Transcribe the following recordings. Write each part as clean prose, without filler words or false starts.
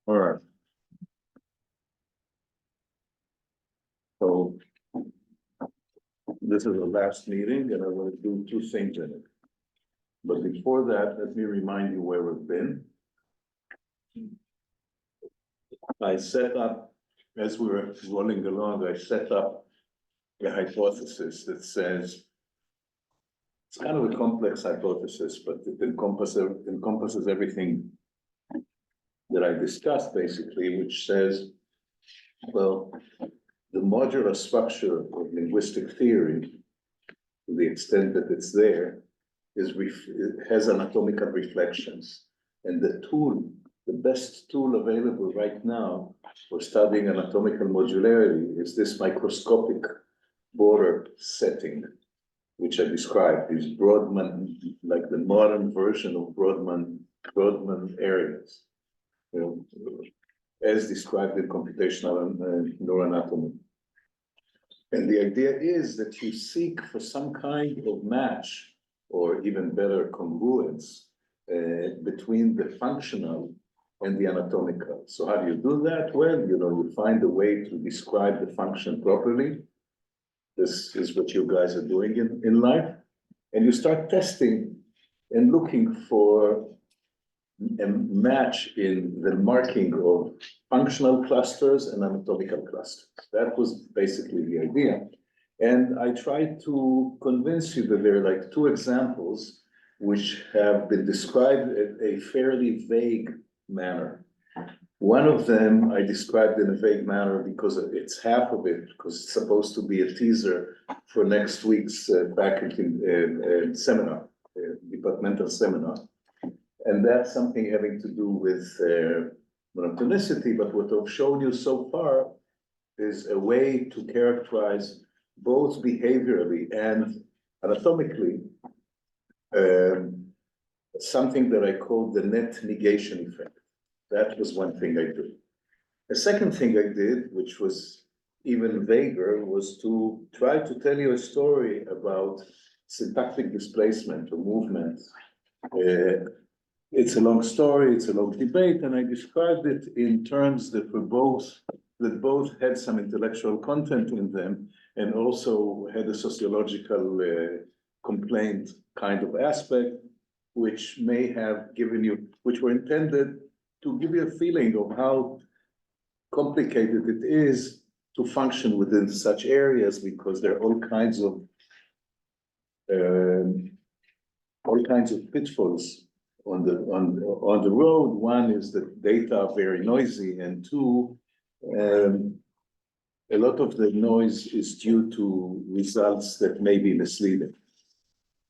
All right. So this is the last meeting, and I want to do two things in it. But before that, let me remind you where we've been. I set up, as we were rolling along, I set up a hypothesis that says, it's kind of a complex hypothesis, but it encompasses everything that I discussed basically, which says, well, the modular structure of linguistic theory, to the extent that it's there, it has anatomical reflections. And the best tool available right now for studying anatomical modularity is this microscopic border setting, which I described, these Brodmann, like the modern version of Brodmann areas, as described in computational neuroanatomy. And the idea is that you seek for some kind of match, or even better, congruence between the functional and the anatomical. So how do you do that? Well, you find a way to describe the function properly. This is what you guys are doing in life. And you start testing and looking for a match in the marking of functional clusters and anatomical clusters. That was basically the idea. And I tried to convince you that there are like two examples which have been described in a fairly vague manner. One of them I described in a vague manner because it's half of it, because it's supposed to be a teaser for next week's faculty seminar, departmental seminar. And that's something having to do with monotonicity, but what I've shown you so far is a way to characterize both behaviorally and anatomically something that I call the net negation effect. That was one thing I did. The second thing I did, which was even vaguer, was to try to tell you a story about syntactic displacement or movement. It's a long story, it's a long debate, and I described it in terms that both had some intellectual content in them and also had a sociological complaint kind of aspect, which may have given you, which were intended to give you a feeling of how complicated it is to function within such areas, because there are all kinds of pitfalls on the road. One is that data are very noisy, and two, a lot of the noise is due to results that may be misleading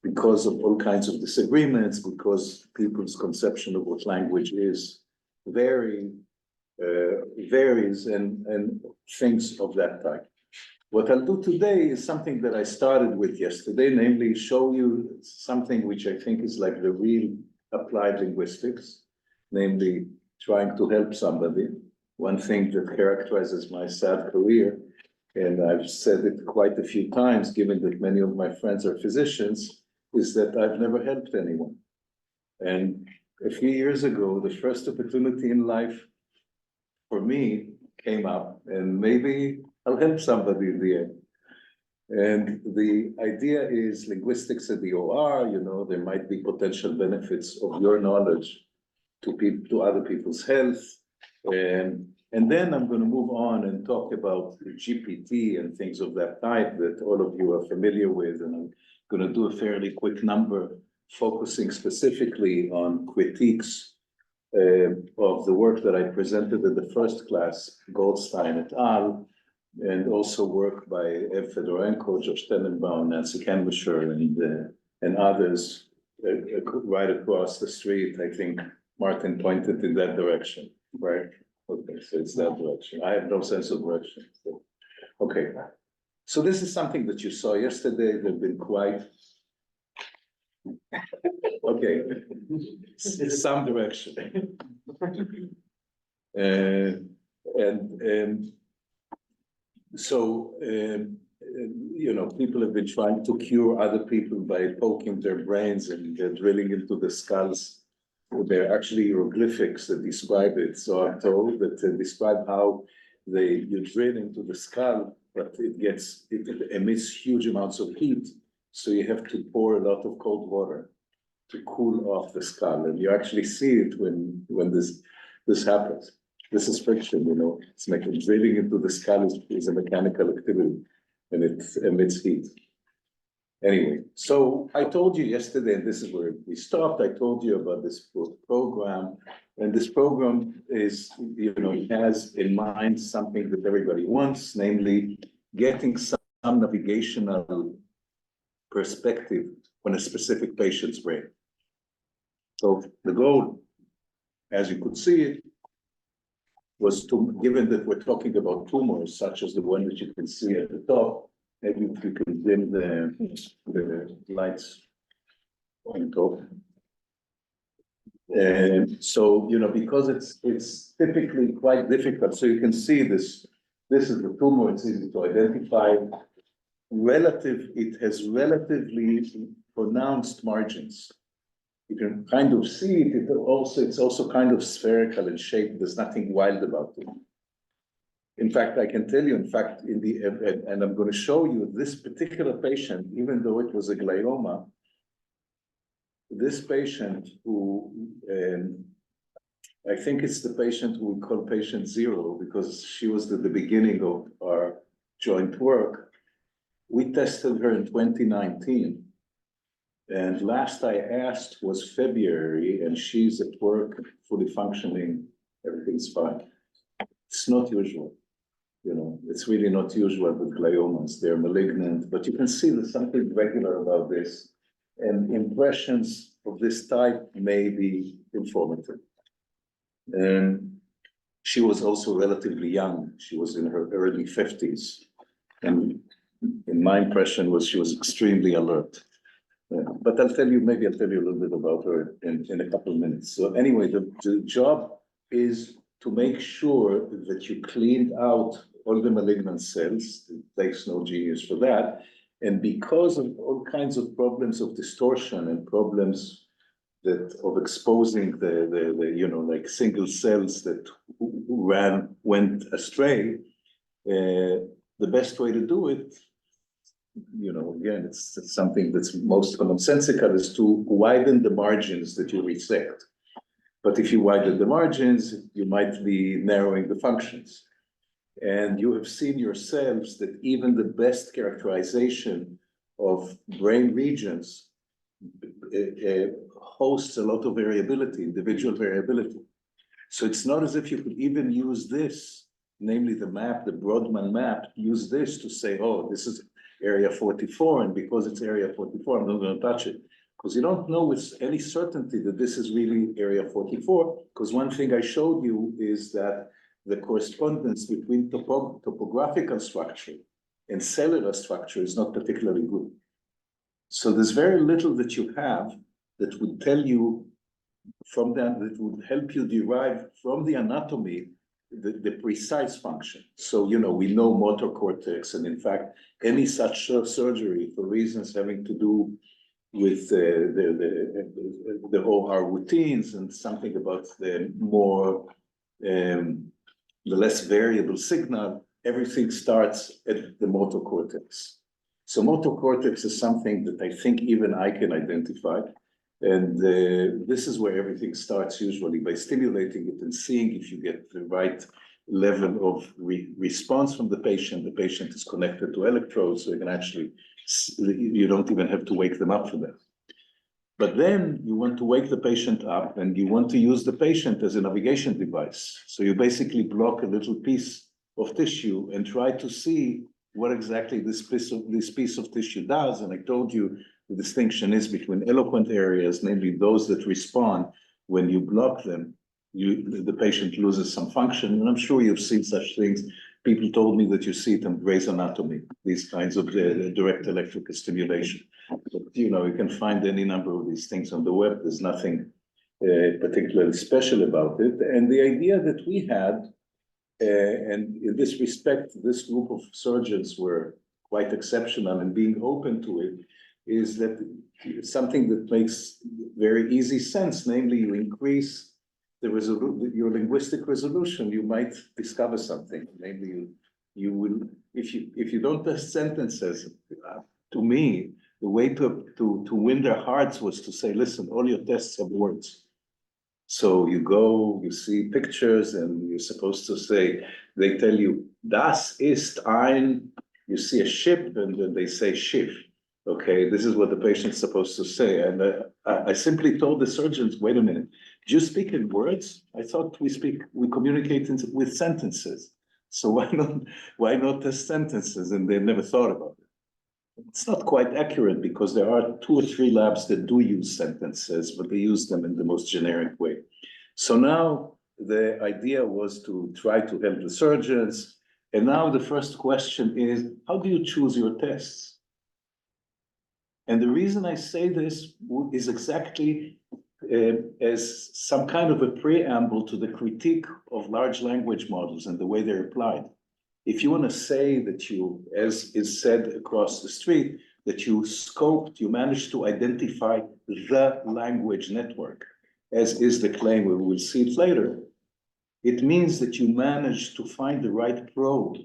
because of all kinds of disagreements, because people's conception of what language is varies, and things of that type. What I'll do today is something that I started with yesterday, namely show you something which I think is like the real applied linguistics, namely trying to help somebody. One thing that characterizes my sad career, and I've said it quite a few times, given that many of my friends are physicians, is that I've never helped anyone. And a few years ago, the first opportunity in life for me came up, and maybe I'll help somebody in the end. And the idea is linguistics at the OR, there might be potential benefits of your knowledge to other people's health. And then I'm going to move on and talk about GPT and things of that type that all of you are familiar with. And I'm going to do a fairly quick number, focusing specifically on critiques of the work that I presented in the first class, Goldstein et al., and also work by Ev Fedorenko, Josh Tenenbaum, Nancy Canwisher, and others right across the street. I think Martin pointed in that direction, right? Okay, so it's that direction. I have no sense of direction. So, okay, so this is something that you saw yesterday. They've been quite, okay, it's some direction. So, people have been trying to cure other people by poking their brains and drilling into the skulls They're actually hieroglyphics that describe it. So I'm told that describe how you drill into the skull, but it emits huge amounts of heat. So you have to pour a lot of cold water to cool off the skull. And you actually see it when this happens. This is friction, it's like drilling into the skull is a mechanical activity and it emits heat. Anyway, so I told you yesterday, and this is where we stopped, I told you about this program, and this program is, has in mind something that everybody wants, namely getting some navigational perspective on a specific patient's brain. So the goal, as you could see it, was to, given that we're talking about tumors, such as the one that you can see at the top, maybe if you can dim the lights on top. And so, because it's typically quite difficult, so you can see this is the tumor, it's easy to identify. It has relatively pronounced margins. You can kind of see it, it's also kind of spherical in shape, there's nothing wild about it. In fact, I can tell you, and I'm going to show you this particular patient, even though it was a glioma, this patient who, I think it's the patient who we call patient 0, because she was at the beginning of our joint work. We tested her in 2019. And last I asked was February, and she's at work, fully functioning, everything's fine. It's not usual. It's really not usual with gliomas. They're malignant, but you can see there's something regular about this. And impressions of this type may be informative. And she was also relatively young. She was in her early 50s. And in my impression was she was extremely alert. But I'll tell you a little bit about her in a couple of minutes. So anyway, the job is to make sure that you cleaned out all the malignant cells. It takes no genius for that. And because of all kinds of problems of distortion and problems of exposing like single cells that went astray, the best way to do it, again, it's something that's most commonsensical, is to widen the margins that you resect. But if you widen the margins, you might be narrowing the functions. And you have seen yourselves that even the best characterization of brain regions hosts a lot of variability, individual variability. So it's not as if you could even use this, namely the map, the Brodmann map, use this to say, oh, this is area 44, and because it's area 44, I'm not going to touch it. Because you don't know with any certainty that this is really area 44, because one thing I showed you is that the correspondence between topographical structure and cellular structure is not particularly good. So there's very little that you have that would tell you that would help you derive from the anatomy the precise function. So, we know motor cortex, and in fact, any such surgery for reasons having to do with the OR routines and something about the less variable signal, everything starts at the motor cortex. So motor cortex is something that I think even I can identify. And this is where everything starts usually, by stimulating it and seeing if you get the right level of response from the patient. The patient is connected to electrodes, so you can actually, you don't even have to wake them up for that. But then you want to wake the patient up, and you want to use the patient as a navigation device. So you basically block a little piece of tissue and try to see what exactly this piece of tissue does. And I told you the distinction is between eloquent areas, namely those that respond when you block them. The patient loses some function, and I'm sure you've seen such things. People told me that you see it in Grey's Anatomy, these kinds of direct electrical stimulation. But, you can find any number of these things on the web. There's nothing particularly special about it. And the idea that we had, and in this respect, this group of surgeons were quite exceptional in being open to it, is that something that makes very easy sense, namely you increase your linguistic resolution, you might discover something. Namely, you will, if you don't test sentences, to me, the way to win their hearts was to say, listen, all your tests have words. So you go, you see pictures, and you're supposed to say, they tell you, das ist ein, you see a ship, and then they say Schiff. Okay, this is what the patient's supposed to say. And I simply told the surgeons, wait a minute, do you speak in words? I thought we communicate with sentences. So why not test sentences? And they never thought about it. It's not quite accurate because there are 2 or 3 labs that do use sentences, but they use them in the most generic way. So now the idea was to try to help the surgeons. And now the first question is, how do you choose your tests? And the reason I say this is exactly as some kind of a preamble to the critique of large language models and the way they're applied. If you want to say that you, as is said across the street, that you scoped, you managed to identify the language network, as is the claim, we will see it later, it means that you managed to find the right probe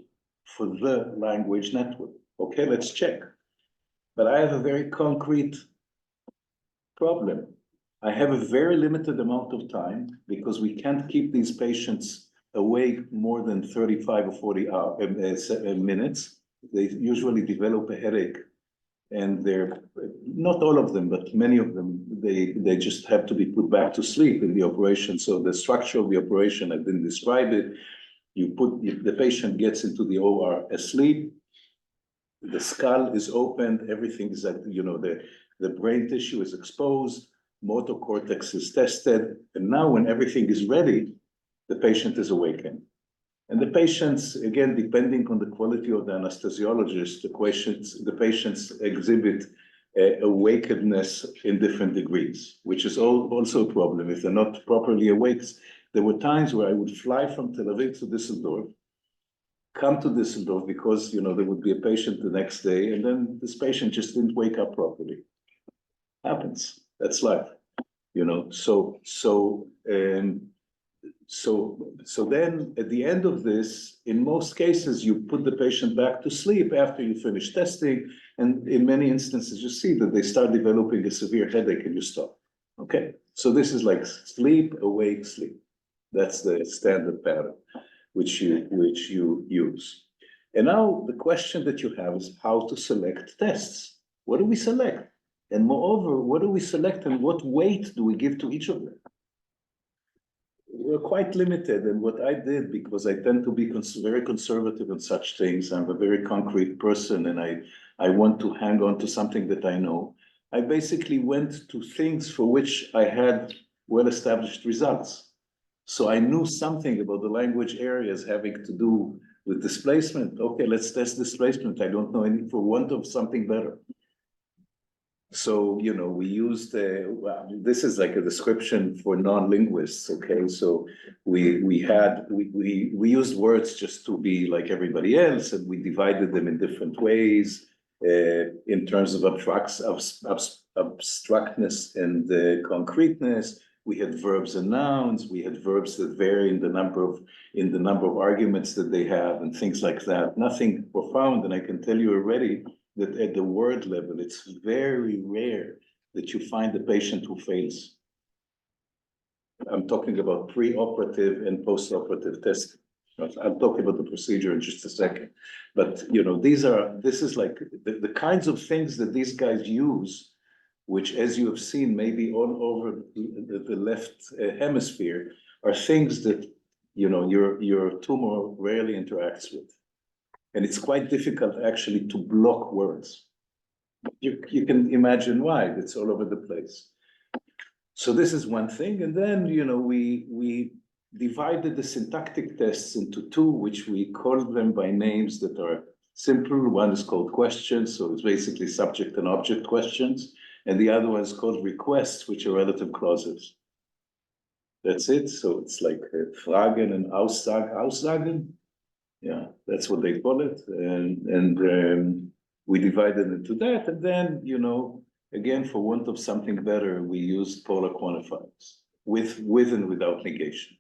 for the language network. Okay, let's check. But I have a very concrete problem. I have a very limited amount of time because we can't keep these patients awake more than 35 or 40 minutes. They usually develop a headache, and they're not all of them, but many of them, they just have to be put back to sleep in the operation. So the structure of the operation, I didn't describe it. The patient gets into the OR asleep. The skull is opened, everything is at, the brain tissue is exposed, motor cortex is tested, and now when everything is ready, the patient is awakened. And the patients, again, depending on the quality of the anesthesiologist, the patients exhibit awakenedness in different degrees, which is also a problem if they're not properly awake. There were times where I would fly from Tel Aviv to Düsseldorf, come to Düsseldorf because, there would be a patient the next day, and then this patient just didn't wake up properly. Happens, that's life, So then at the end of this, in most cases, you put the patient back to sleep after you finish testing. And in many instances, you see that they start developing a severe headache and you stop. Okay, so this is like sleep, awake, sleep. That's the standard pattern which you use. And now the question that you have is how to select tests. What do we select? And moreover, what do we select and what weight do we give to each of them? We're quite limited, and what I did, because I tend to be very conservative in such things, I'm a very concrete person, and I want to hang on to something that I know. I basically went to things for which I had well-established results. So I knew something about the language areas having to do with displacement. Okay, let's test displacement. I don't know any for want of something better. So, we used, this is like a description for non-linguists, okay? So we used words just to be like everybody else, and we divided them in different ways in terms of abstractness and concreteness. We had verbs and nouns, we had verbs that vary in the number of arguments that they have and things like that. Nothing profound, and I can tell you already that at the word level, it's very rare that you find a patient who fails. I'm talking about pre-operative and post-operative testing. I'll talk about the procedure in just a second. But, this is like the kinds of things that these guys use, which, as you have seen, maybe all over the left hemisphere, are things that, your tumor rarely interacts with. And it's quite difficult actually to block words. You can imagine why, it's all over the place. So this is one thing. And then, we divided the syntactic tests into 2, which we call them by names that are simple. One is called questions, so it's basically subject and object questions. And the other one is called requests, which are relative clauses. That's it. So it's like Fragen and Aussagen. Yeah, that's what they call it. And we divided into that, and then, you know, again, for want of something better, we used polar quantifiers with and without negation.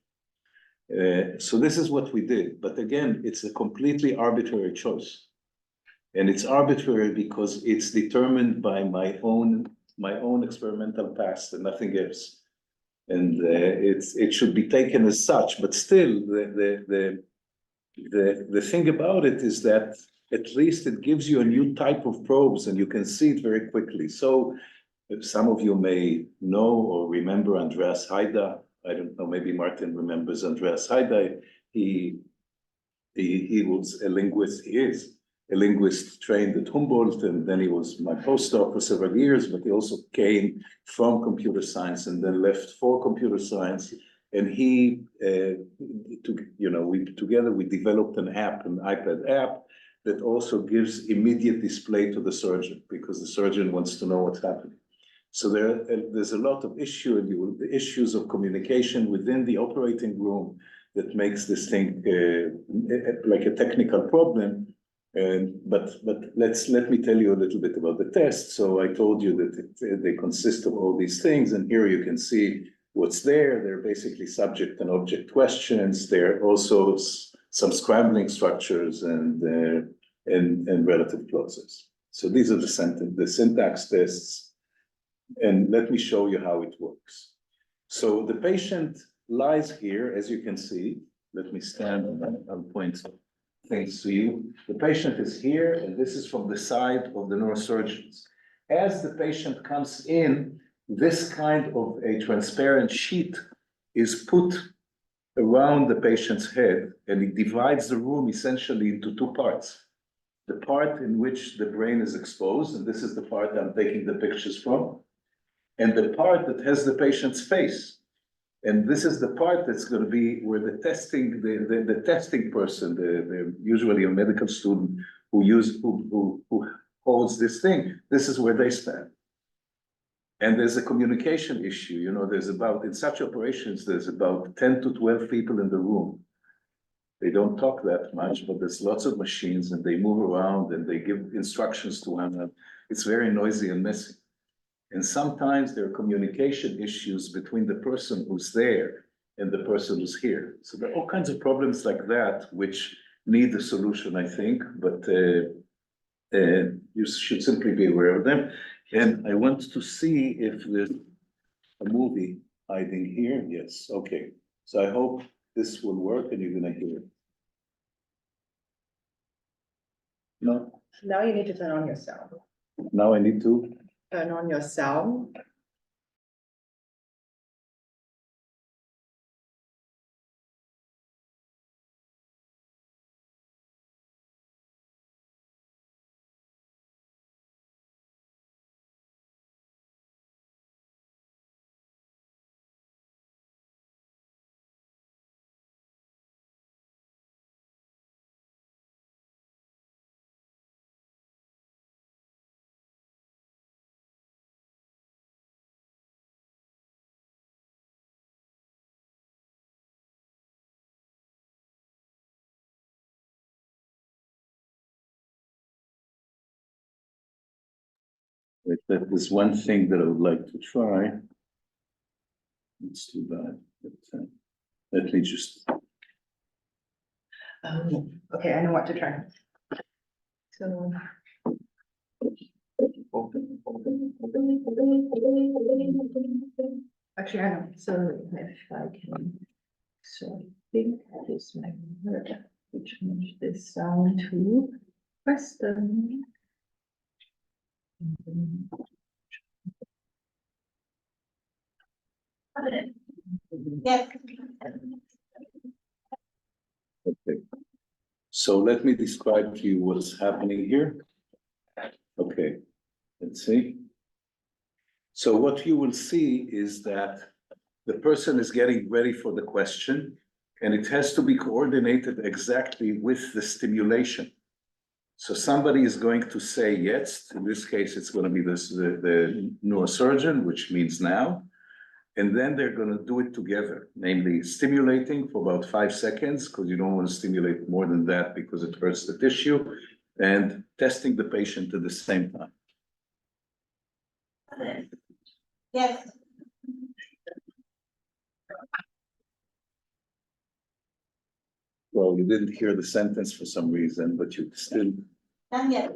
So this is what we did, but again, it's a completely arbitrary choice. And it's arbitrary because it's determined by my own experimental past and nothing else. And it should be taken as such, but still the thing about it is that at least it gives you a new type of probes and you can see it very quickly. So some of you may know or remember Andreas Haida. I don't know, maybe Martin remembers Andreas Haida. He was a linguist, he is a linguist trained at Humboldt, and then he was my postdoc for several years, but he also came from computer science and then left for computer science. And he, together we developed an app, an iPad app, that also gives immediate display to the surgeon because the surgeon wants to know what's happening. So there's a lot of the issues of communication within the operating room that makes this thing like a technical problem. But let me tell you a little bit about the test. So I told you that they consist of all these things, and here you can see what's there. They're basically subject and object questions. There are also some scrambling structures and relative clauses. So these are the syntax tests. And let me show you how it works. So the patient lies here, as you can see. Let me stand and I'll point things to you. The patient is here, and this is from the side of the neurosurgeons. As the patient comes in, this kind of a transparent sheet is put around the patient's head, and it divides the room essentially into two parts. The part in which the brain is exposed, and this is the part I'm taking the pictures from, and the part that has the patient's face. And this is the part that's going to be where the testing person, usually a medical student who holds this thing, this is where they stand. And there's a communication issue, you know, in such operations, there's about 10 to 12 people in the room. They don't talk that much, but there's lots of machines and they move around and they give instructions to one another. It's very noisy and messy. And sometimes there are communication issues between the person who's there and the person who's here. So there are all kinds of problems like that, which need a solution, I think, but you should simply be aware of them. And I want to see if there's a movie hiding here. Yes, okay. So I hope this will work and you're gonna hear it. No? Now you need to turn on your sound. Now I need to? Turn on your sound. There's one thing that I would like to try. It's too bad. But, let me just. Okay, I know what to try. So. Actually, I know. So if I can, so I think that is my word, which change this sound to Western. Yes. Okay. So let me describe to you what's happening here. Okay, let's see. So what you will see is that the person is getting ready for the question, and it has to be coordinated exactly with the stimulation. So somebody is going to say yes. In this case, it's going to be the neurosurgeon, which means now. And then they're going to do it together, namely stimulating for about 5 seconds, because you don't want to stimulate more than that because it hurts the tissue. and testing the patient at the same time. Yes. Well, you didn't hear the sentence for some reason, but you still, Not yet.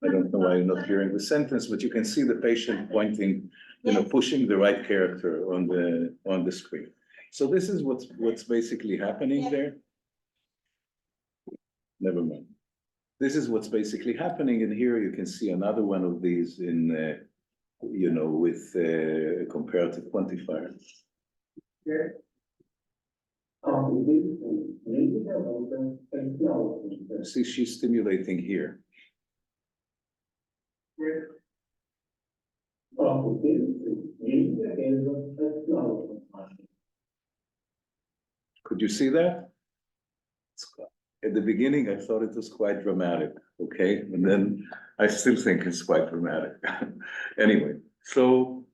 I don't know why you're not hearing the sentence, but you can see the patient pointing, Yes. pushing the right character on the screen. So this is what's basically happening Yeah. there. Never mind. This is what's basically happening, and here you can see another one of these in, with a comparative quantifier. See, she's stimulating here. Could you see that? At the beginning, I thought it was quite dramatic, okay? And then I still think it's quite dramatic. Anyway, so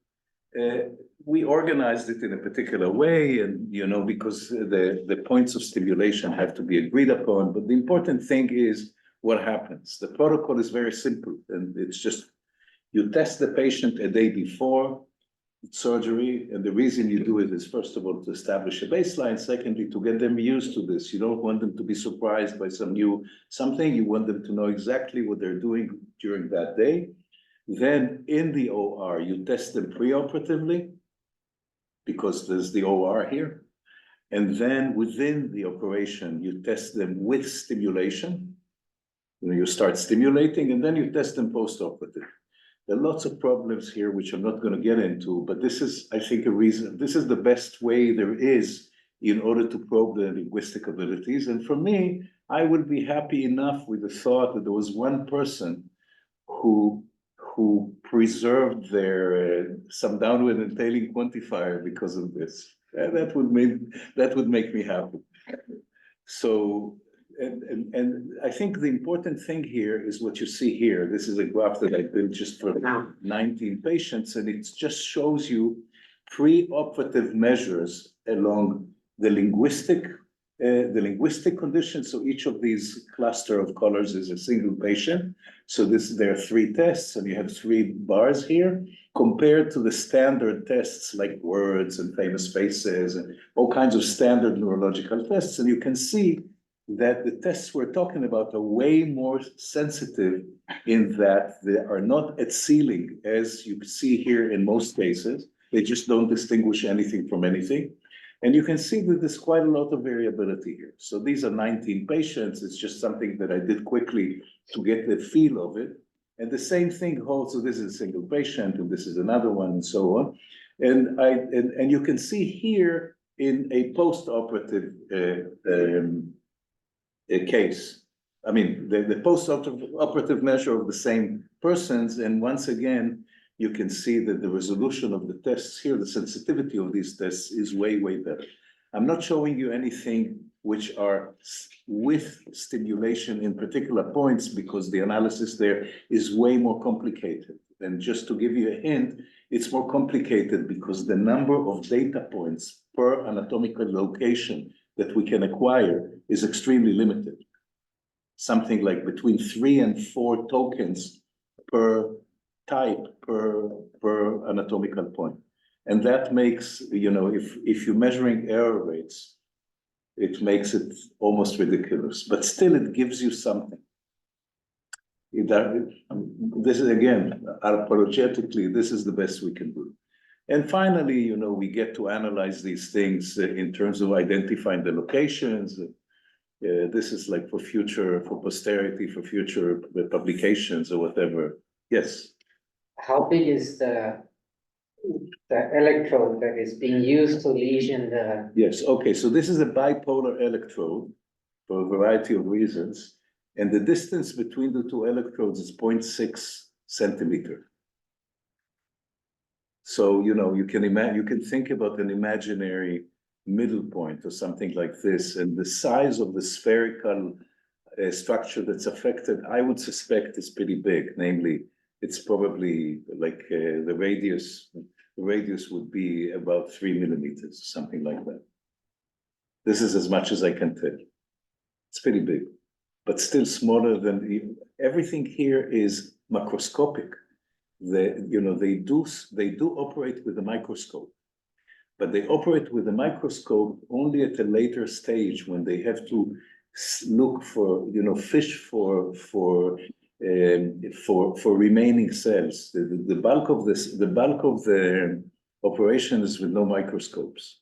we organized it in a particular way, and because the points of stimulation have to be agreed upon. But the important thing is what happens. The protocol is very simple, and it's just you test the patient a day before surgery, and the reason you do it is, first of all, to establish a baseline. Secondly, to get them used to this. You don't want them to be surprised by something. You want them to know exactly what they're doing during that day. Then in the OR, you test them preoperatively, because there's the OR here. And then within the operation, you test them with stimulation. You start stimulating, and then you test them post-operative. There are lots of problems here, which I'm not going to get into, but this is, I think, this is the best way there is in order to probe the linguistic abilities. And for me, I would be happy enough with the thought that there was one person who preserved their some downward entailing quantifier because of this. That would make me happy. So, and I think the important thing here is what you see here. This is a graph that I built just for 19 patients, and it just shows you pre-operative measures along the linguistic conditions. So each of these cluster of colors is a single patient. So there are 3 tests, and you have 3 bars here, compared to the standard tests like words and famous faces and all kinds of standard neurological tests. And you can see that the tests we're talking about are way more sensitive in that they are not at ceiling, as you see here in most cases. They just don't distinguish anything from anything. And you can see that there's quite a lot of variability here. So these are 19 patients. It's just something that I did quickly to get the feel of it. And the same thing holds. So this is a single patient, and this is another one, and so on. And you can see here in a post-operative case. I mean, the post-operative measure of the same persons, and once again, you can see that the resolution of the tests here, the sensitivity of these tests is way, way better. I'm not showing you anything which are with stimulation in particular points, because the analysis there is way more complicated. And just to give you a hint, it's more complicated because the number of data points per anatomical location that we can acquire is extremely limited. Something like between 3 and 4 tokens per type per anatomical point. And that makes, if you're measuring error rates, it makes it almost ridiculous, but still it gives you something. This is, again, apologetically, this is the best we can do. And finally, we get to analyze these things in terms of identifying the locations. This is like for posterity, for future publications or whatever. Yes. How big is the electrode that is being used to lesion the? Yes, okay, so this is a bipolar electrode for a variety of reasons. And the distance between the 2 electrodes is 0.6 centimeter. So, you can think about an imaginary middle point or something like this, and the size of the spherical structure that's affected, I would suspect, is pretty big. Namely, it's probably like the radius would be about 3 millimeters, something like that. This is as much as I can tell. It's pretty big, but still smaller than everything here is macroscopic. They do operate with a microscope, but they operate with a microscope only at a later stage when they have to look for, fish for remaining cells. The bulk of the operation is with no microscopes.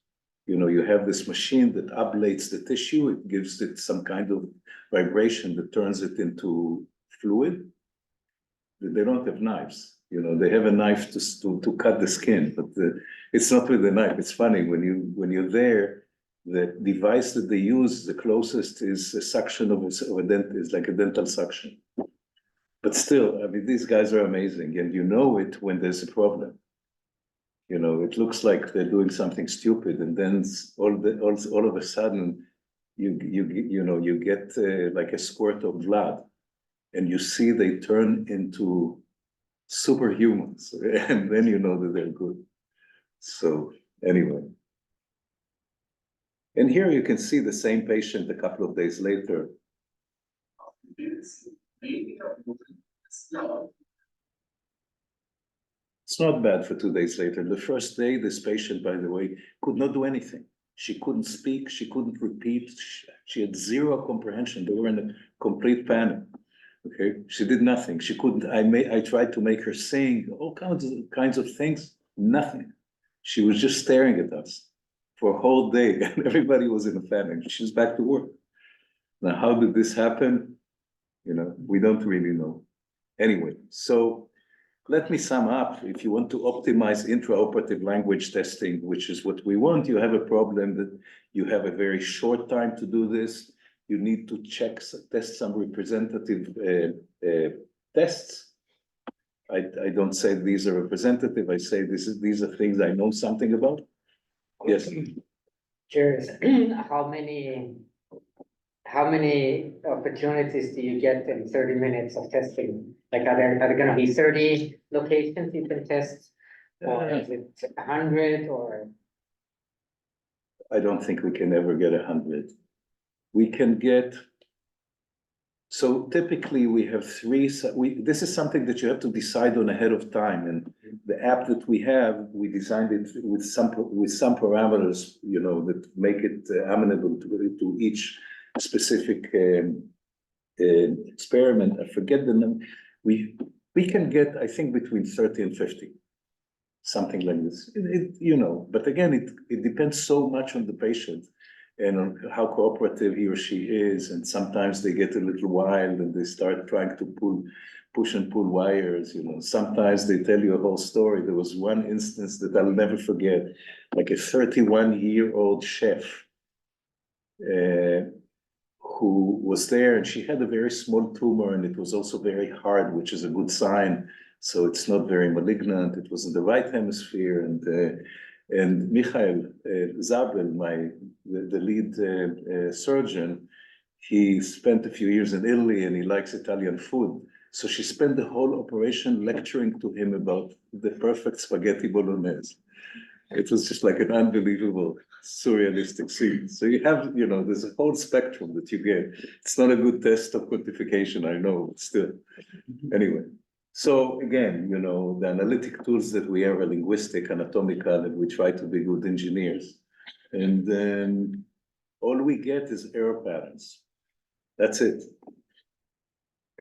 You have this machine that ablates the tissue, it gives it some kind of vibration that turns it into fluid. They don't have knives, they have a knife to cut the skin, but it's not with a knife. It's funny, when you're there, the device that they use, the closest is a suction of a dent, is like a dental suction. But still, I mean, these guys are amazing, and you know it when there's a problem. It looks like they're doing something stupid, and then all of a sudden, you get like a squirt of blood, and you see they turn into superhumans, and then you know that they're good. So anyway, and here you can see the same patient a couple of days later. It's not bad for 2 days later. The first day, this patient, by the way, could not do anything. She couldn't speak, she couldn't repeat, she had zero comprehension. They were in a complete panic. Okay, she did nothing. She couldn't. I tried to make her sing all kinds of things. Nothing. She was just staring at us for a whole day, and everybody was in a panic. She's back to work. Now, how did this happen? We don't really know. Anyway, so let me sum up. If you want to optimize intraoperative language testing, which is what we want, you have a problem that you have a very short time to do this. You need to test some representative tests. I don't say these are representative. I say these are things I know something about. Yes. Curious, how many opportunities do you get in 30 minutes of testing? Like, are there going to be 30 locations you can test, or is it 100, or? I don't think we can ever get 100. We can get, so typically we have this is something that you have to decide on ahead of time, and the app that we have, we designed it with some parameters, that make it amenable to each specific experiment. I forget the number. We can get, I think, between 30 and 50, something like this. But again, it depends so much on the patient and on how cooperative he or she is. And sometimes they get a little wild and they start trying to push and pull wires. Sometimes they tell you a whole story. There was one instance that I'll never forget, like a 31-year-old chef who was there, and she had a very small tumor, and it was also very hard, which is a good sign. So it's not very malignant. It was in the right hemisphere, and Michael Zabel, the lead surgeon, he spent a few years in Italy, and he likes Italian food. So she spent the whole operation lecturing to him about the perfect spaghetti bolognese. It was just like an unbelievable, surrealistic scene. So you have, there's a whole spectrum that you get. It's not a good test of quantification, I know, but still. Anyway, so again, the analytic tools that we have are linguistic, anatomical, and we try to be good engineers. And then all we get is error patterns. That's it.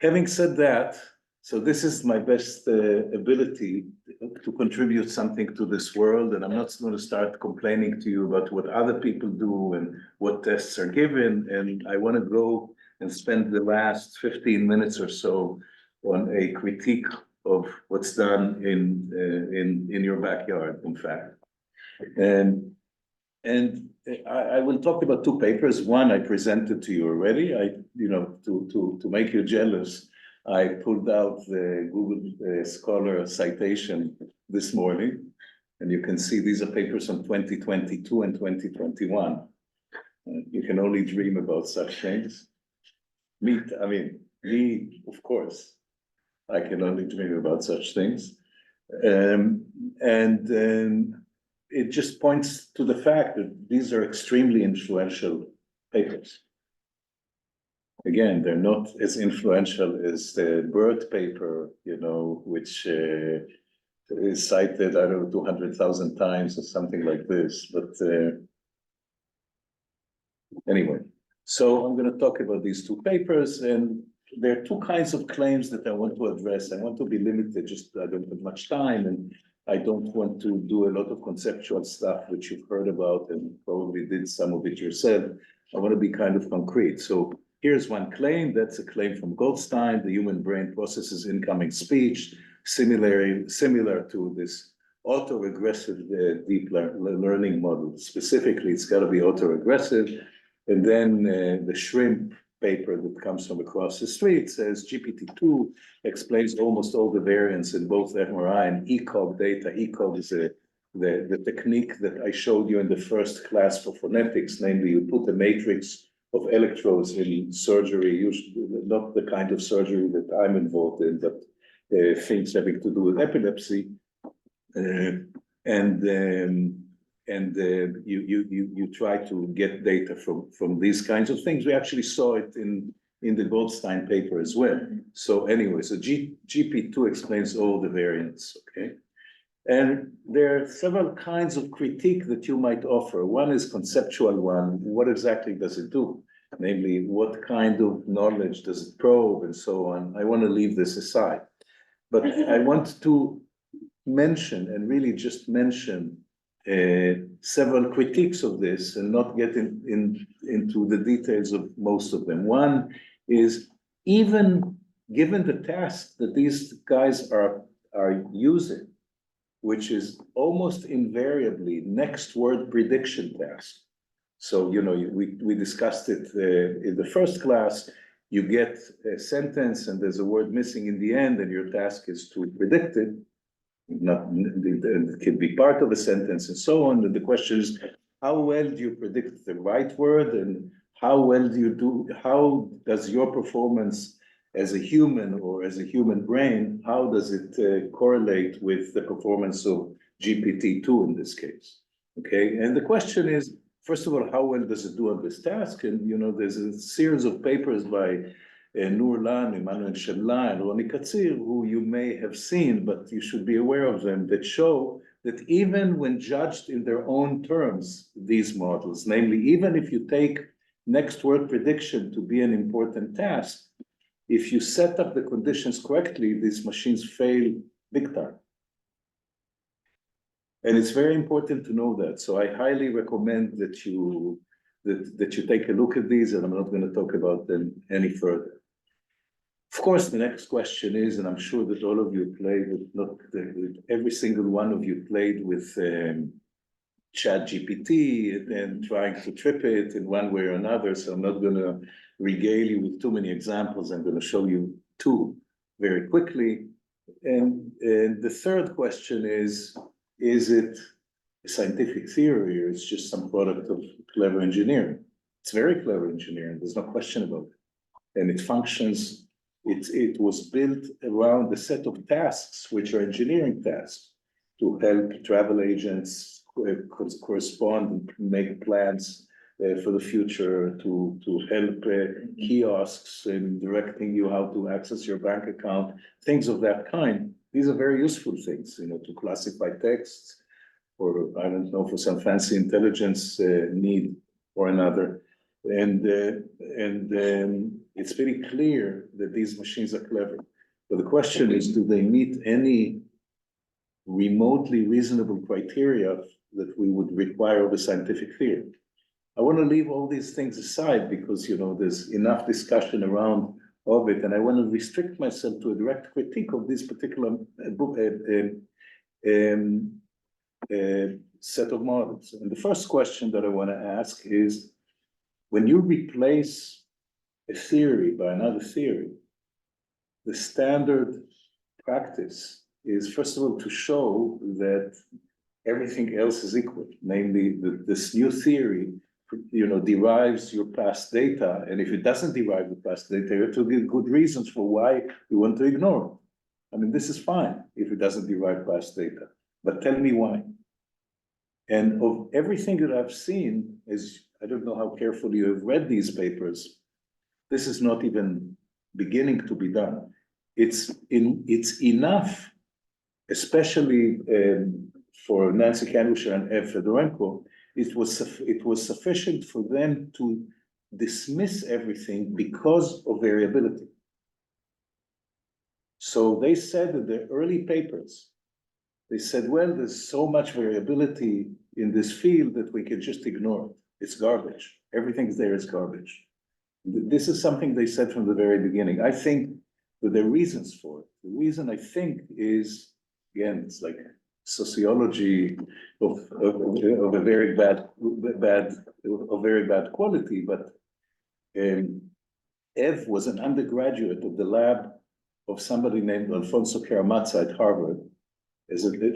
Having said that, so this is my best ability to contribute something to this world, and I'm not going to start complaining to you about what other people do and what tests are given, and I want to go and spend the last 15 minutes or so on a critique of what's done in your backyard, in fact. And I will talk about two papers. One I presented to you already. To make you jealous, I pulled out the Google Scholar citation this morning, and you can see these are papers from 2022 and 2021. You can only dream about such things. Me, of course, I can only dream about such things. It just points to the fact that these are extremely influential papers. Again, they're not as influential as the Bird paper, you know, which is cited, I don't know, 200,000 times or something like this, but anyway. So I'm going to talk about these two papers, and there are two kinds of claims that I want to address. I want to be limited, just I don't have much time, and I don't want to do a lot of conceptual stuff, which you've heard about and probably did some of it yourself. I want to be kind of concrete. So here's one claim. That's a claim from Goldstein. The human brain processes incoming speech, similar to this autoregressive deep learning model. Specifically, it's got to be autoregressive. And then the shrimp paper that comes from across the street says GPT-2 explains almost all the variants in both MRI and ECOG data. ECOG is the technique that I showed you in the first class for phonetics, namely you put a matrix of electrodes in surgery, usually not the kind of surgery that I'm involved in, but things having to do with epilepsy. You try to get data from these kinds of things. We actually saw it in the Goldstein paper as well. So anyway, so GP2 explains all the variants, okay? And there are several kinds of critique that you might offer. One is conceptual one. What exactly does it do? Namely, what kind of knowledge does it probe and so on? I want to leave this aside. But I want to mention, and really just mention, several critiques of this and not get into the details of most of them. One is, even given the task that these guys are using, which is almost invariably next word prediction task. So, you know, we discussed it in the first class. You get a sentence and there's a word missing in the end, and your task is to predict it. It can be part of a sentence and so on. And the question is, how well do you predict the right word, and how does your performance as a human or as a human brain, how does it correlate with the performance of GPT-2 in this case? Okay, and the question is, first of all, how well does it do on this task? And, you know, there's a series of papers by Nur-Lan, Emmanuel Shenla, and Roni Katzir, who you may have seen, but you should be aware of them, that show that even when judged in their own terms, these models, namely, even if you take next word prediction to be an important task, if you set up the conditions correctly, these machines fail big time. And it's very important to know that. So I highly recommend that you take a look at these, and I'm not going to talk about them any further. Of course, the next question is, and I'm sure that all of you played with, every single one of you played with ChatGPT and trying to trip it in one way or another. So I'm not going to regale you with too many examples. I'm going to show you two very quickly. And the third question is it a scientific theory, or it's just some product of clever engineering? It's very clever engineering. There's no question about it. And it functions. It was built around a set of tasks, which are engineering tasks, to help travel agents correspond and make plans for the future, to help kiosks in directing you how to access your bank account, things of that kind. These are very useful things, you know, to classify texts, or I don't know, for some fancy intelligence need or another. And it's very clear that these machines are clever. But the question is, do they meet any remotely reasonable criteria that we would require of a scientific theory? I want to leave all these things aside because, you know, there's enough discussion around of it, and I want to restrict myself to a direct critique of this particular set of models. And the first question that I want to ask is, when you replace a theory by another theory, the standard practice is, first of all, to show that everything else is equal, namely that this new theory, you know, derives your past data, and if it doesn't derive the past data, you have to give good reasons for why you want to ignore it. I mean, this is fine if it doesn't derive past data, but tell me why. And of everything that I've seen, is I don't know how carefully you have read these papers, This is not even beginning to be done. It's enough, especially for Nancy Kanusher and Ev Fedorenko, it was sufficient for them to dismiss everything because of variability. So they said in their early papers, they said, well, there's so much variability in this field that we can just ignore it. It's garbage. Everything there is garbage. This is something they said from the very beginning. I think that there are reasons for it. The reason I think is, again, it's like sociology of a very bad quality, but Ev was an undergraduate of the lab of somebody named Alfonso Karamazza at Harvard.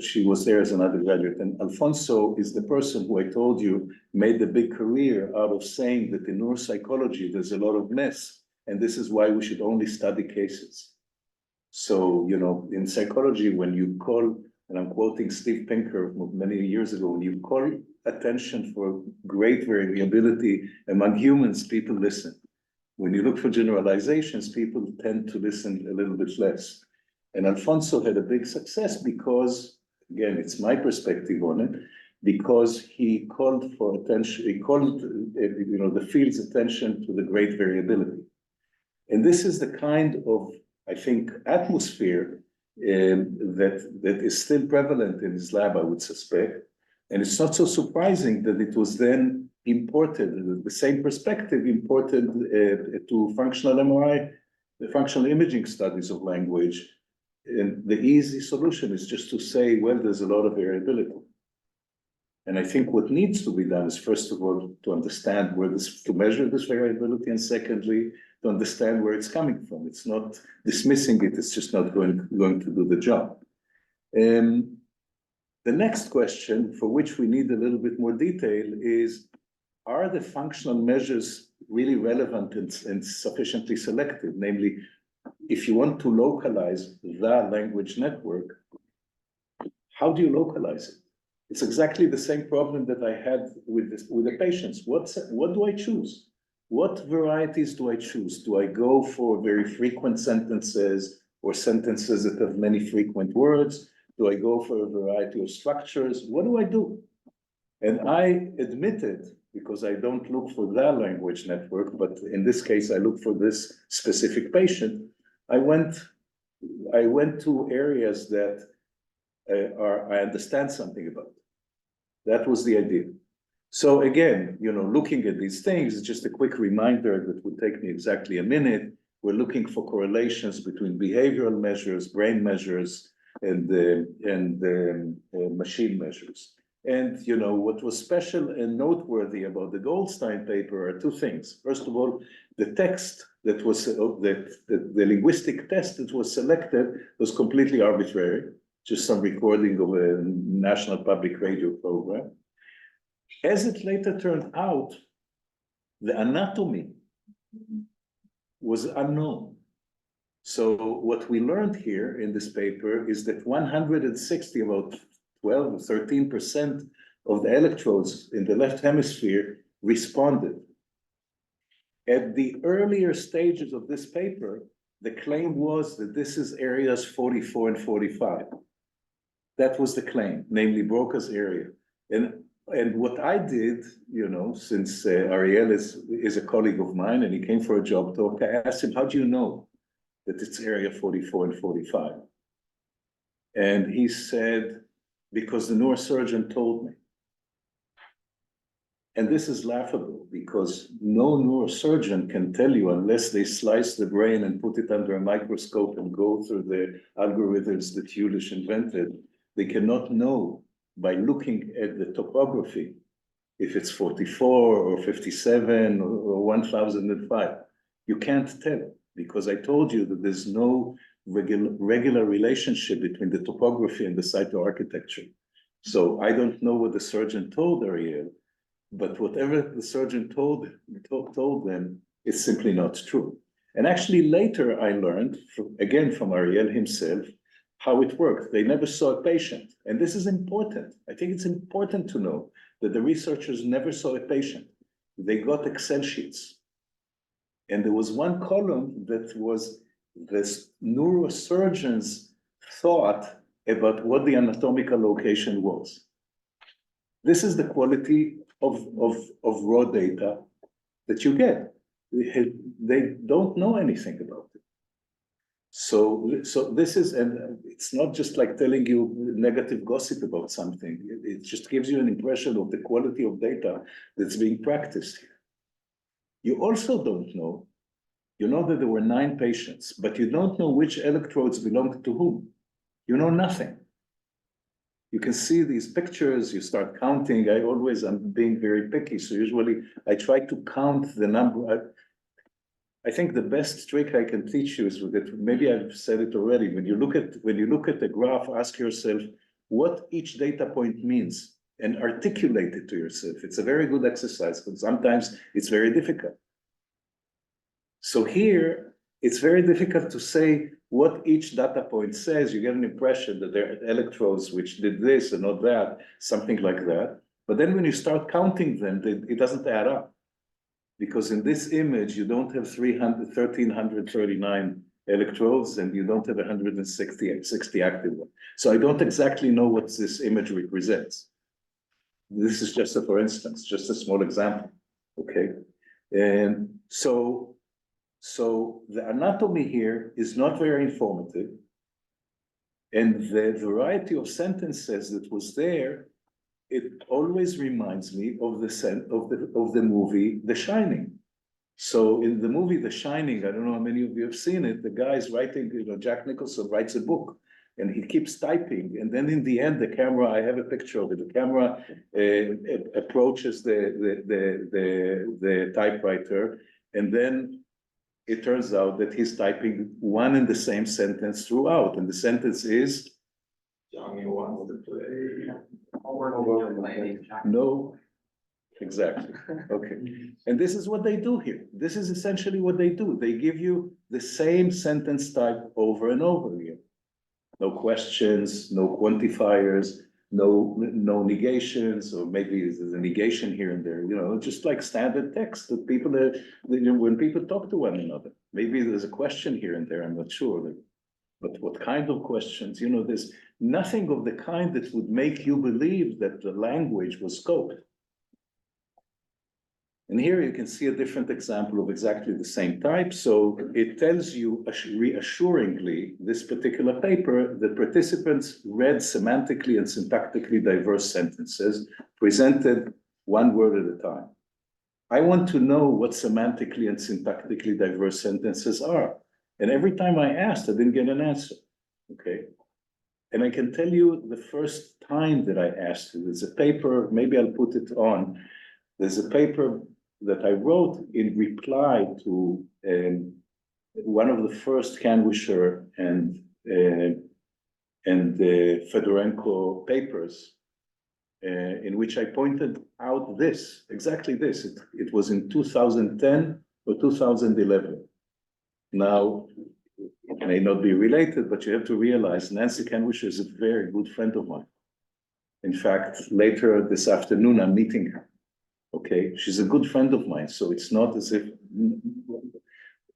She was there as an undergraduate, and Alfonso is the person who I told you made the big career out of saying that in neuropsychology there's a lot of mess, and this is why we should only study cases. So, you know, in psychology, when you call, and I'm quoting Steve Pinker many years ago, when you call attention for great variability among humans, people listen. When you look for generalizations, people tend to listen a little bit less. And Alfonso had a big success because, again, it's my perspective on it, because he called for attention, he called, you know, the field's attention to the great variability. And this is the kind of, I think, atmosphere that is still prevalent in his lab, I would suspect. And it's not so surprising that it was then imported, the same perspective imported to functional MRI, the functional imaging studies of language. And the easy solution is just to say, well, there's a lot of variability. And I think what needs to be done is, first of all, to understand where this, to measure this variability, and secondly, to understand where it's coming from. It's not dismissing it, it's just not going to do the job. The next question, for which we need a little bit more detail, is, are the functional measures really relevant and sufficiently selective? Namely, if you want to localize the language network, how do you localize it? It's exactly the same problem that I had with the patients. What do I choose? What varieties do I choose? Do I go for very frequent sentences or sentences that have many frequent words? Do I go for a variety of structures? What do I do? And I admitted, because I don't look for the language network, but in this case, I look for this specific patient. I went to areas that I understand something about. That was the idea. So again, you know, looking at these things, it's just a quick reminder that would take me exactly a minute. We're looking for correlations between behavioral measures, brain measures, and machine measures. And you know, what was special and noteworthy about the Goldstein paper are two things. First of all, the text that was the linguistic test that was selected was completely arbitrary, just some recording of a national public radio program. As it later turned out, the anatomy was unknown. So what we learned here in this paper is that 160, about 12 or 13% of the electrodes in the left hemisphere responded. At the earlier stages of this paper, the claim was that this is areas 44 and 45. That was the claim, namely Broca's area. And what I did, you know, since Ariel is a colleague of mine and he came for a job talk, I asked him, how do you know that it's area 44 and 45? And he said, because the neurosurgeon told me. And this is laughable because no neurosurgeon can tell you, unless they slice the brain and put it under a microscope and go through the algorithms that Jülich invented, they cannot know by looking at the topography if it's 44 or 57 or 1005. You can't tell, because I told you that there's no regular relationship between the topography and the cytoarchitecture. So I don't know what the surgeon told Ariel, but whatever the surgeon told them is simply not true. And actually later I learned, again from Ariel himself, how it worked. They never saw a patient. And this is important. I think it's important to know that the researchers never saw a patient. They got Excel sheets. And there was one column that was this neurosurgeons thought about what the anatomical location was. This is the quality of raw data that you get. They don't know anything about it. So this is, and it's not just like telling you negative gossip about something. It just gives you an impression of the quality of data that's being practiced here. You also don't know, you know that there were 9 patients, but you don't know which electrodes belong to whom. You know nothing. You can see these pictures, you start counting. I'm being very picky, so usually I try to count the number. I think the best trick I can teach you is with it. Maybe I've said it already. When you look at the graph, ask yourself what each data point means and articulate it to yourself. It's a very good exercise, but sometimes it's very difficult. So here, it's very difficult to say what each data point says. You get an impression that there are electrodes which did this and not that, something like that. But then when you start counting them, it doesn't add up. Because in this image, you don't have 1,339 electrodes and you don't have 160 active ones. So I don't exactly know what this image represents. This is just a, for instance, just a small example, okay? And so the anatomy here is not very informative. And the variety of sentences that was there, it always reminds me of the movie The Shining. So in the movie The Shining, I don't know how many of you have seen it, the guy's writing, Jack Nicholson writes a book and he keeps typing. And then in the end, the camera, I have a picture of it, the camera approaches the typewriter, and then it turns out that he's typing one and the same sentence throughout. And the sentence is, Johnny wants to play. No, exactly. Okay. And this is what they do here. This is essentially what they do. They give you the same sentence type over and over again. No questions, no quantifiers, no negations, or maybe there's a negation here and there, just like standard text that people, when people talk to one another. Maybe there's a question here and there, I'm not sure. But what kind of questions? There's nothing of the kind that would make you believe that the language was scoped. And here you can see a different example of exactly the same type. So it tells you reassuringly, this particular paper, that participants read semantically and syntactically diverse sentences presented one word at a time. I want to know what semantically and syntactically diverse sentences are. And every time I asked, I didn't get an answer, okay? And I can tell you the first time that I asked, there's a paper, maybe I'll put it on. There's a paper that I wrote in reply to one of the first Kanwisher and Fedorenko papers, in which I pointed out this, exactly this. It was in 2010 or 2011. Now, it may not be related, but you have to realize Nancy Kanwisher is a very good friend of mine. In fact, later this afternoon, I'm meeting her. Okay, she's a good friend of mine, so it's not as if,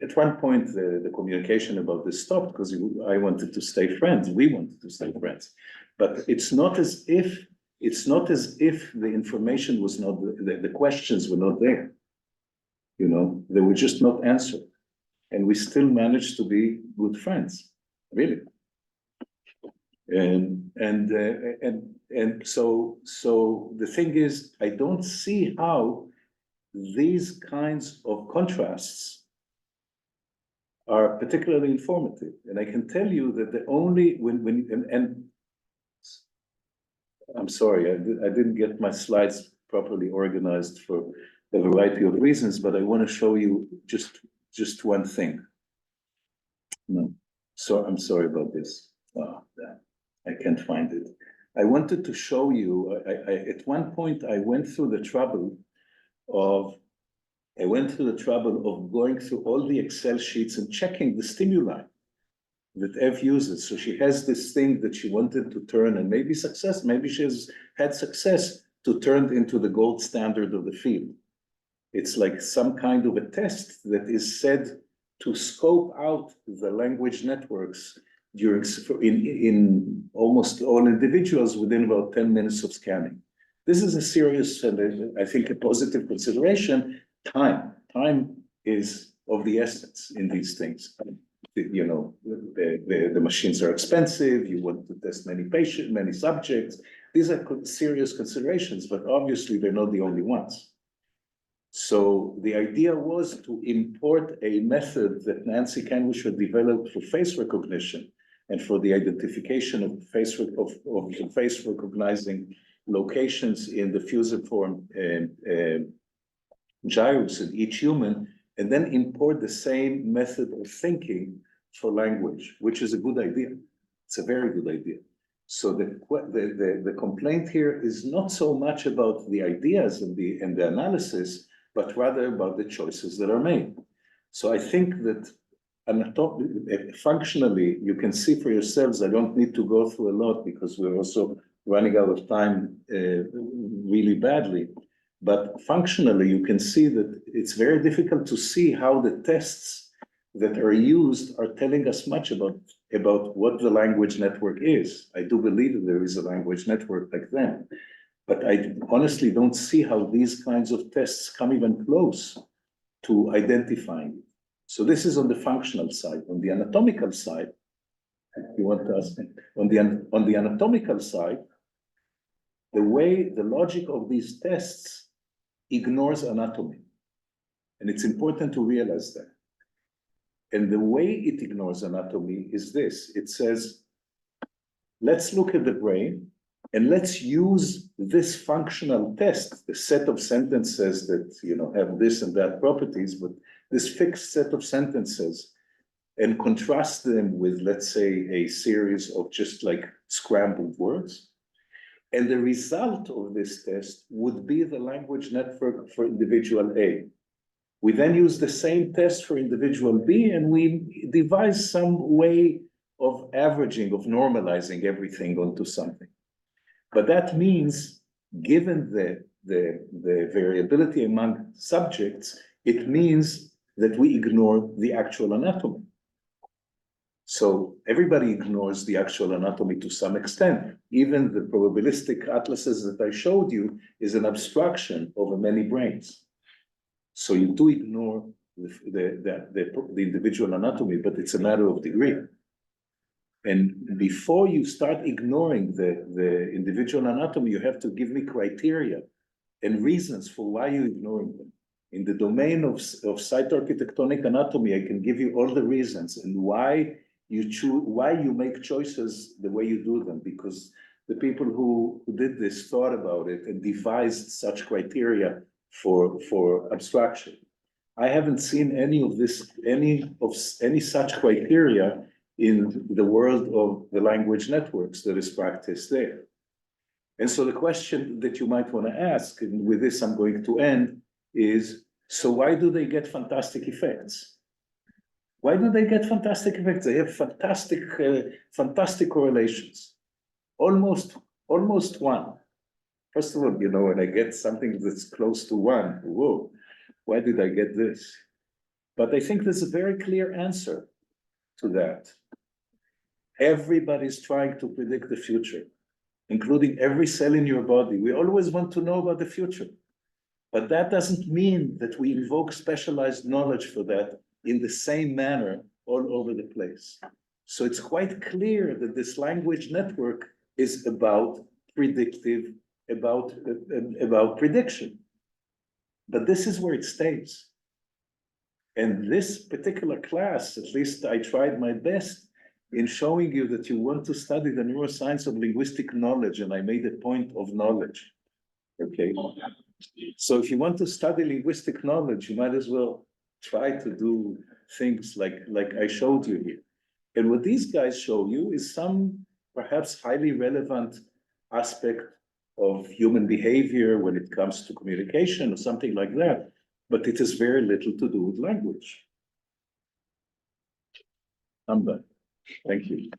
at one point, the communication about this stopped because I wanted to stay friends, we wanted to stay friends. But it's not as if the information was not, the questions were not there. They were just not answered. And we still managed to be good friends, really. And so the thing is, I don't see how these kinds of contrasts are particularly informative. And I can tell you that the only, and I'm sorry, I didn't get my slides properly organized for a variety of reasons, but I want to show you just one thing. No, so I'm sorry about this. I can't find it. I wanted to show you, at one point I went through the trouble of going through all the Excel sheets and checking the stimuli that Ev uses. So she has this thing that she wanted to turn, and maybe she has had success to turn into the gold standard of the field. It's like some kind of a test that is said to scope out the language networks in almost all individuals within about 10 minutes of scanning. This is a serious and I think a positive consideration. Time is of the essence in these things. You know, the machines are expensive. You want to test many patients, many subjects. These are serious considerations, but obviously they're not the only ones. So the idea was to import a method that Nancy Canwisher developed for face recognition and for the identification of face recognizing locations in the fusiform gyrus in each human, and then import the same method of thinking for language, which is a good idea. It's a very good idea. So the complaint here is not so much about the ideas and the analysis, but rather about the choices that are made. So I think that functionally, you can see for yourselves, I don't need to go through a lot because we're also running out of time really badly. But functionally, you can see that it's very difficult to see how the tests that are used are telling us much about what the language network is. I do believe that there is a language network like that, but I honestly don't see how these kinds of tests come even close to identifying it. So this is on the functional side. On the anatomical side, you want to ask me, on the anatomical side, the logic of these tests ignores anatomy. And it's important to realize that. And the way it ignores anatomy is this. It says, let's look at the brain and let's use this functional test, the set of sentences that have this and that properties, but this fixed set of sentences, and contrast them with, let's say, a series of just like scrambled words. And the result of this test would be the language network for individual A. We then use the same test for individual B, and we devise some way of averaging, of normalizing everything onto something. But that means, given the variability among subjects, it means that we ignore the actual anatomy. So everybody ignores the actual anatomy to some extent. Even the probabilistic atlases that I showed you is an abstraction over many brains. So you do ignore the individual anatomy, but it's a matter of degree. And before you start ignoring the individual anatomy, you have to give me criteria and reasons for why you're ignoring them. In the domain of site architectonic anatomy, I can give you all the reasons and why you make choices the way you do them, because the people who did this thought about it and devised such criteria for abstraction. I haven't seen any such criteria in the world of the language networks that is practiced there. And so the question that you might want to ask, and with this I'm going to end, is, so why do they get fantastic effects? Why do they get fantastic effects? They have fantastic correlations. Almost one. First of all, when I get something that's close to one, whoa, why did I get this? But I think there's a very clear answer to that. Everybody's trying to predict the future, including every cell in your body. We always want to know about the future. But that doesn't mean that we invoke specialized knowledge for that in the same manner all over the place. So it's quite clear that this language network is about about prediction. But this is where it stays. And this particular class, at least I tried my best in showing you that you want to study the neuroscience of linguistic knowledge, and I made a point of knowledge. Okay. So if you want to study linguistic knowledge, you might as well try to do things like I showed you here. And what these guys show you is some perhaps highly relevant aspect of human behavior when it comes to communication or something like that, but it has very little to do with language. I'm done. Thank you.